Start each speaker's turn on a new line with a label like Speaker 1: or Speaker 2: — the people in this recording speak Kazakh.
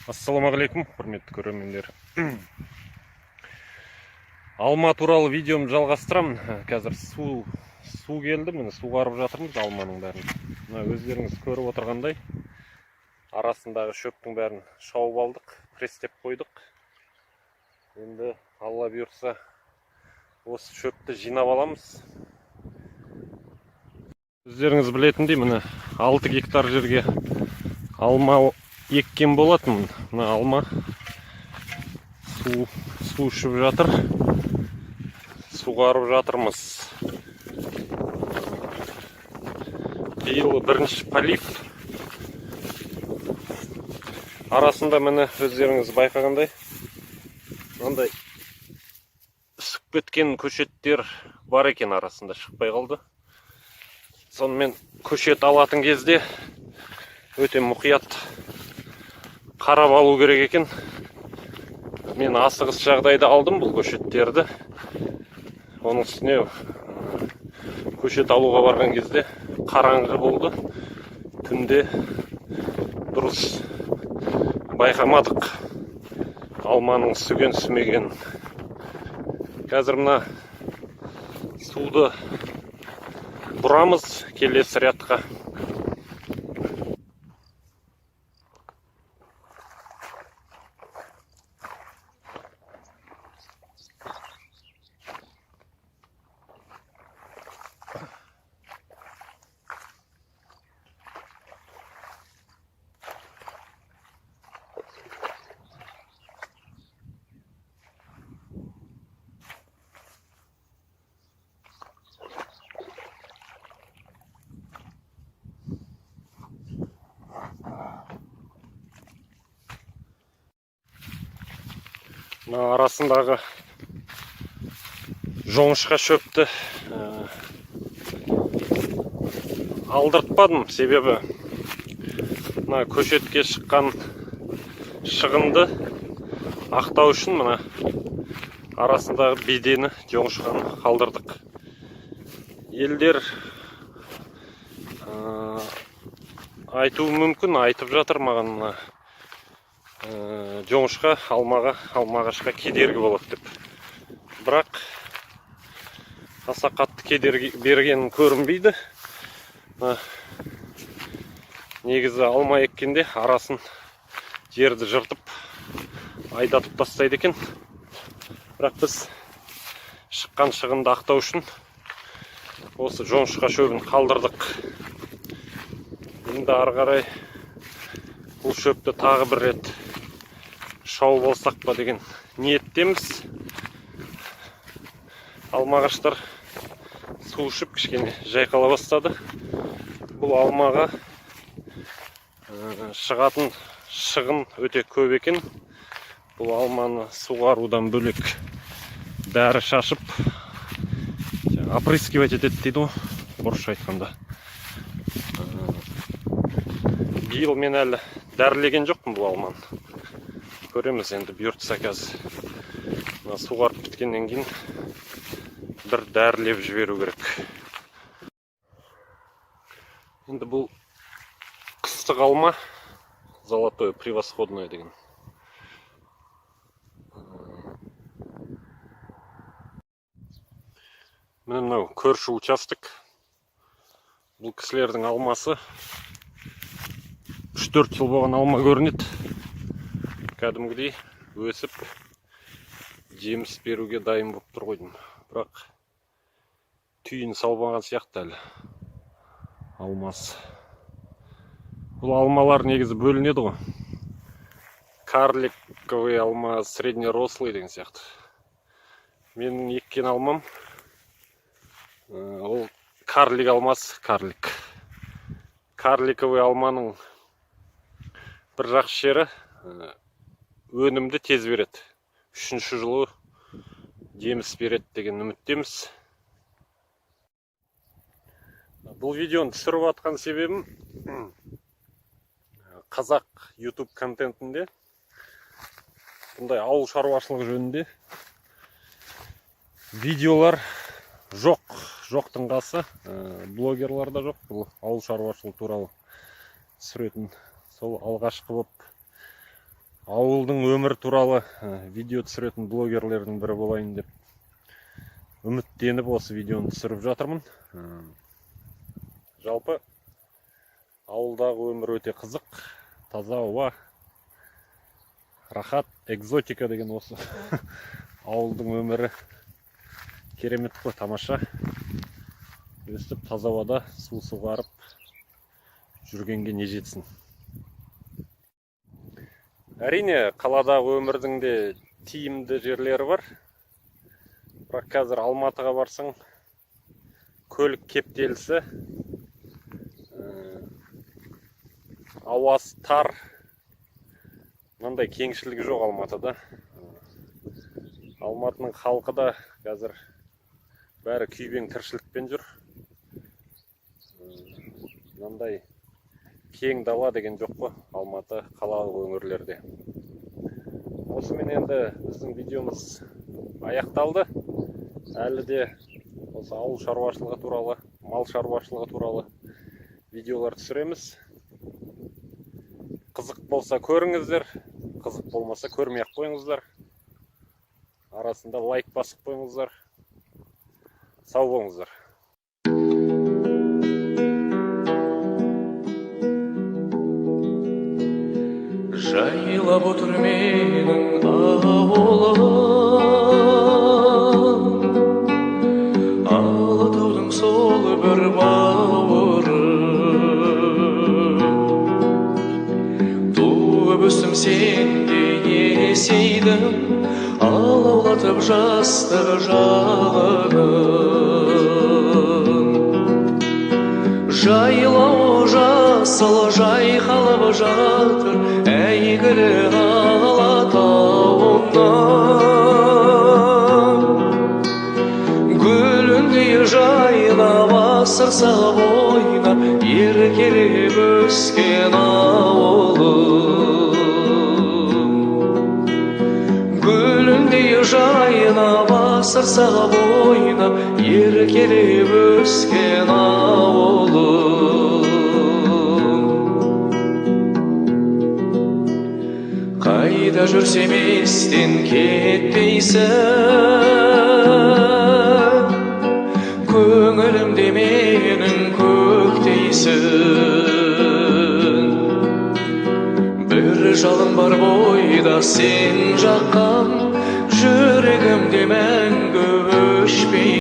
Speaker 1: Ассалаумағалейкум, құрметті көрермендер. Алма туралы видеомды жалғастырамын. Қазір су келді, міне суғарып жатырмыз алманың бәрін. Мына өздеріңіз көріп отырғандай, арасындағы шөптің бәрін шауып алдық, престеп қойдық. Енді Алла бұйырса, осы шөпті жинап аламыз. Өздеріңіз білетіндей, міне 6 гектар жерге алма еккен болатын. Мына алма су ішіп жатыр, суғарып жатырмыз. Биыл бірінші полив. Арасында міне өздеріңіз байқағандай, мынандай ісіп кеткен көшеттер бар екен, арасында шықпай қалды. Сонымен көшет алатын кезде өте мұқият қарап алу керек екен. Мен асығыс жағдайда алдым бұл көшеттерді. Оның үстіне көшет алуға барған кезде қараңғы болды. Түнде дұрыс байқамадық алманың сүген сүмеген. Қазір мына суды бұрамыз келесі рядқа. Арасындағы жоңышқа шөпті алдыртпадым, себебі мына көшетке шыққан шығынды ақтау үшін мына арасындағы бедені жоңышқаны қалдырдық. Елдер айтуы мүмкін, айтып жатыр маған мына жоңышқа алмағашқа кедергі болады деп. Бірақ аса қатты кедергі берген көрінбейді. Негізі алма еккенде арасын жерді жыртып айдатып тастайды екен. Бірақ біз шыққан шығынды ақтау үшін осы жоңышқа шөбін қалдырдық. Енді ары қарай бұл шөпті тағы бір рет шауып алсақ па деген ниеттеміз. Алмағаштар су ішіп кішкене жайқала бастады. Бұл алмаға шығатын шығын өте көп екен. Бұл алманы суғарудан бөлек дәрі шашып опрыскивать етеді дейді ғой, орысша айтқанда. Биыл мен әлі дәрілеген жоқпын бұл алманы. Көреміз енді бұйыртса қазір. Суғарып біткеннен кейін бір дәрілеп жіберу керек. Енді бұл қыстық алма, золотое превосходное деген. Міне мынау көрші участок. Бұл кісілердің алмасы 3-4 жыл болған алма көрінеді. Кәдімгідей өсіп, жеміс беруге дайын болып тұр қойдым. Бірақ түйін салмаған сияқты әлі алмасы. Бұл алмалар негізі бөлінеді ғой. Карликовый алма, среднерослый деген сияқты. Менің еккен алмам ол карлик алмасы, карлик. Карликовый алманың бір жақсы жері өнімді тез береді. 3-ші жылы жеміс береді деген үміттеміз. Бұл видеоны түсіріп атқан себебім қазақ YouTube контентінде бұндай ауыл шаруашылығы жөнінде видеолар жоқ. Жоқтың қасы, блогерлар да жоқ. Бұл ауыл шаруашылығы туралы түсіретін сол алғашқы болып ауылдың өмір туралы видео түсіретін блогерлердің бірі болайын деп үміттеніп осы видеоны түсіріп жатырмын. Жалпы ауылдағы өмір өте қызық, таза ауа, рахат, экзотика деген осы. Ауылдың өмірі керемет қой, тамаша. Өстіп таза ауада су суғарып жүргенге не жетсін. Әрине, қаладағы өмірдің де тиімді жерлері бар. Бірақ қазір Алматыға барсаң, көлік кептелісі, ауасы тар, мынандай кеңшілігі жоқ Алматыда. Алматының халқы да қазір бәрі күйбең тіршілікпен жүр. Мынандай кең дала деген жоқ қой Алматы қалалық өңірлерде. Осымен енді біздің видеомыз аяқталды. Әлі де осы ауыл шаруашылығы туралы, мал шаруашылығы туралы видеолар түсіреміз. Қызық болса көріңіздер, қызық болмаса көрмей-ақ қойыңыздар. Арасында лайк басып қойыңыздар. Сау болыңыздар.
Speaker 2: Жайлап отыр менің ауылым, Алатаудың сол бір бауыры. Туып өстім сенде есейдім, алаулатып жастық жалынын. Жайлау жасыл жайқалып жатыр, әйгілі Алатауымнан. Гүліндей жайнап асырса ойнап, еркелеп өскен ауылым. Гүліндей жайнап асырса ойнап, еркелеп өскен ауылым. Қайда жүрсем естен кетпейсің, көңілімде менің көктейсің. Бір жалын бар бойда сен жаққан, жүрегімде